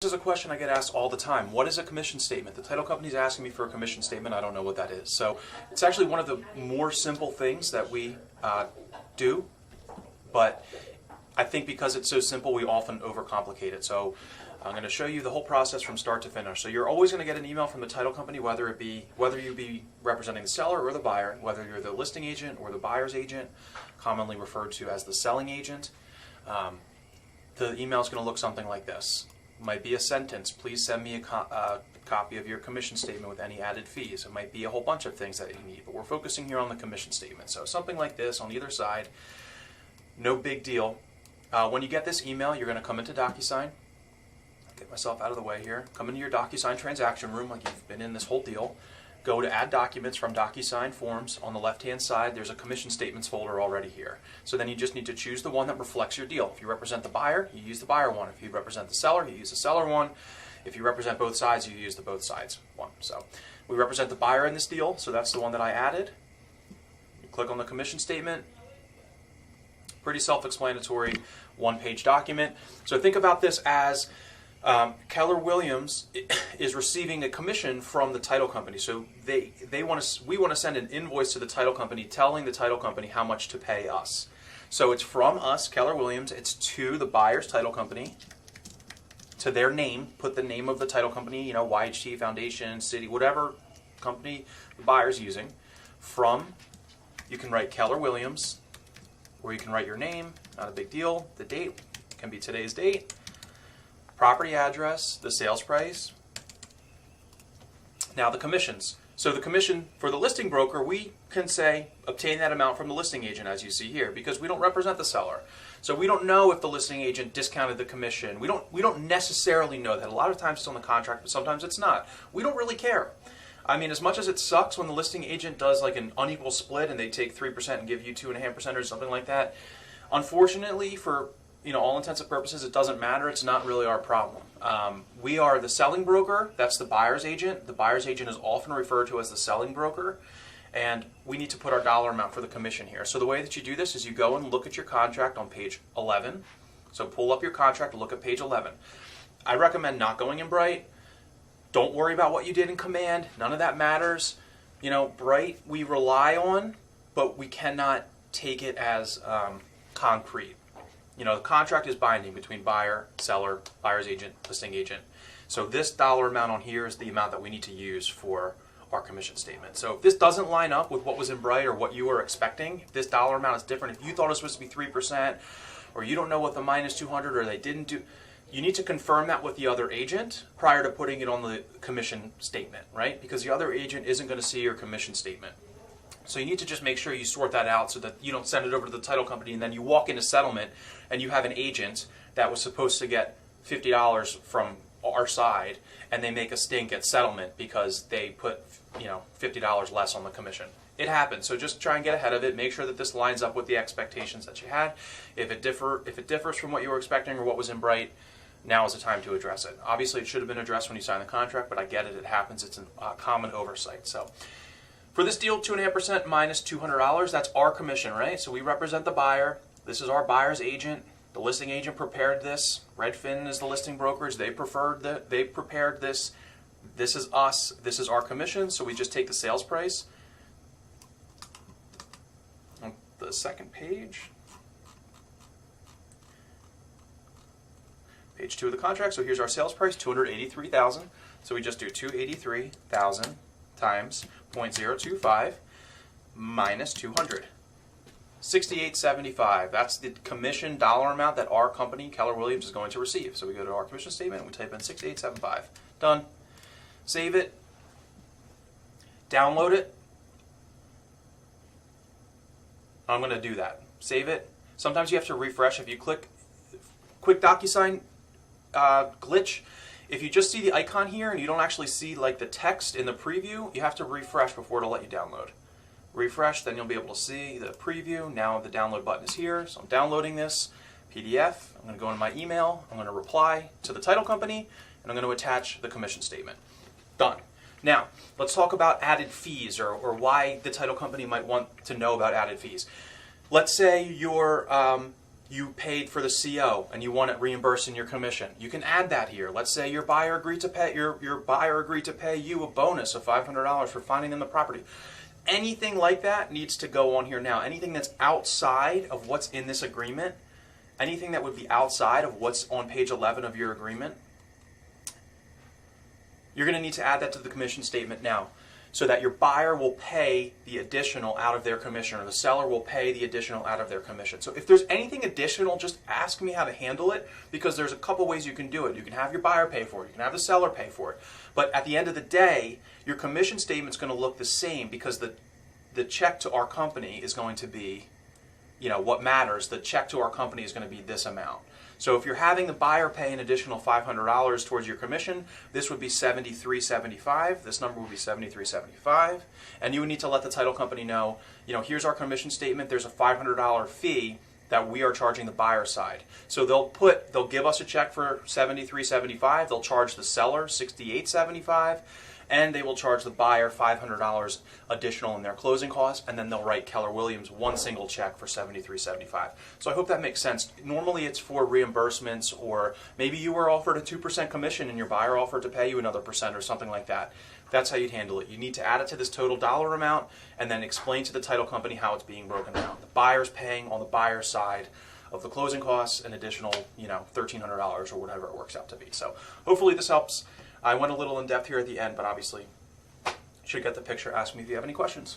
This is a question I get asked all the time. What is a commission statement? The title company is asking me for a commission statement. I don't know what that is. So it's actually one of the more simple things that we do, but I think because it's so simple, we often overcomplicate it. So I'm going to show you the whole process from start to finish. So you're always going to get an email from the title company, whether you be representing the seller or the buyer, whether you're the listing agent or the buyer's agent, commonly referred to as the selling agent. The email is going to look something like this. Might be a sentence, please send me a copy of your commission statement with any added fees. It might be a whole bunch of things that you need, but we're focusing here on the commission statement. So something like this on either side, no big deal. When you get this email, you're going to come into DocuSign. Get myself out of the way here. Come into your DocuSign transaction room like you've been in this whole deal. Go to Add Documents from DocuSign Forms. On the left-hand side, there's a Commission Statements folder already here. So then you just need to choose the one that reflects your deal. If you represent the buyer, you use the buyer one. If you represent the seller, you use the seller one. If you represent both sides, you use the both sides one. So we represent the buyer in this deal, so that's the one that I added. You click on the Commission Statement. Pretty self-explanatory, one-page document. So think about this as Keller Williams is receiving a commission from the title company. So we want to send an invoice to the title company telling the title company how much to pay us. So it's from us, Keller Williams, it's to the buyer's title company, to their name, put the name of the title company, YHT, Foundation, City, whatever company the buyer's using. You can write Keller Williams, or you can write your name, not a big deal. The date can be today's date. Property address, the sales price. Now the commissions. So the commission for the listing broker, we can say obtain that amount from the listing agent, as you see here, because we don't represent the seller. So we don't know if the listing agent discounted the commission. We don't necessarily know that. A lot of times it's on the contract, but sometimes it's not. We don't really care. I mean, as much as it sucks when the listing agent does like an unequal split and they take 3% and give you 2.5% or something like that, unfortunately for all intents and purposes, it doesn't matter. It's not really our problem. We are the selling broker. That's the buyer's agent. The buyer's agent is often referred to as the selling broker. And we need to put our dollar amount for the commission here. So the way that you do this is you go and look at your contract on page 11. So pull up your contract and look at page 11. I recommend not going in Bright. Don't worry about what you did in Command. None of that matters. Bright we rely on, but we cannot take it as concrete. The contract is binding between buyer, seller, buyer's agent, listing agent. So this dollar amount on here is the amount that we need to use for our commission statement. So if this doesn't line up with what was in Bright or what you were expecting, if this dollar amount is different, if you thought it was supposed to be 3%, or you don't know what the minus 200 or they didn't do, you need to confirm that with the other agent prior to putting it on the commission statement, right? Because the other agent isn't going to see your commission statement. So you need to just make sure you sort that out so that you don't send it over to the title company and then you walk into settlement and you have an agent that was supposed to get $50 from our side and they make a stink at settlement because they put $50 less on the commission. It happens, so just try and get ahead of it. Make sure that this lines up with the expectations that you had. If it differs from what you were expecting or what was in Bright, now is the time to address it. Obviously, it should have been addressed when you signed the contract, but I get it. It happens. It's a common oversight. So for this deal, 2.5% minus $200, that's our commission, right? So we represent the buyer. This is our buyer's agent. The listing agent prepared this. Redfin is the listing brokerage. They prepared this. This is us. This is our commission. So we just take the sales price on the second page. Page 2 of the contract. So here's our sales price, $283,000. So we just do $283,000 times 0.025 minus 200. $68.75. That's the commission dollar amount that our company, Keller Williams, is going to receive. So we go to our commission statement and we type in $68.75. Done. Save it. Download it. I'm going to do that. Save it. Sometimes you have to refresh. If you click quick DocuSign glitch, if you just see the icon here and you don't actually see like the text in the preview, you have to refresh before it'll let you download. Refresh, then you'll be able to see the preview. Now the download button is here, so I'm downloading this PDF. I'm going to go into my email. I'm going to reply to the title company, and I'm going to attach the commission statement. Done. Now, let's talk about added fees or why the title company might want to know about added fees. Let's say you're you paid for the CO and you want it reimbursed in your commission. You can add that here. Let's say your buyer agreed to pay your buyer agreed to pay you a bonus of $500 for finding them the property. Anything like that needs to go on here now. Anything that's outside of what's in this agreement, anything that would be outside of what's on page 11 of your agreement, you're going to need to add that to the commission statement now, so that your buyer will pay the additional out of their commission, or the seller will pay the additional out of their commission. So if there's anything additional, just ask me how to handle it, because there's a couple ways you can do it. You can have your buyer pay for it, you can have the seller pay for it. But at the end of the day, your commission statement's going to look the same, because the check to our company is going to be, what matters. The check to our company is going to be this amount. So if you're having the buyer pay an additional $500 towards your commission, this would be $73.75. This number would be $73.75. And you would need to let the title company know, here's our commission statement. There's a $500 fee that we are charging the buyer side. So they'll give us a check for $73.75. They'll charge the seller $68.75. And they will charge the buyer $500 additional in their closing costs, and then they'll write Keller Williams one single check for $73.75. So I hope that makes sense. Normally it's for reimbursements, or maybe you were offered a 2% commission and your buyer offered to pay you another percent or something like that. That's how you'd handle it. You need to add it to this total dollar amount and then explain to the title company how it's being broken down. The buyer's paying on the buyer's side of the closing costs an additional, $1,300 or whatever it works out to be. So hopefully this helps. I went a little in depth here at the end, but obviously should get the picture. Ask me if you have any questions.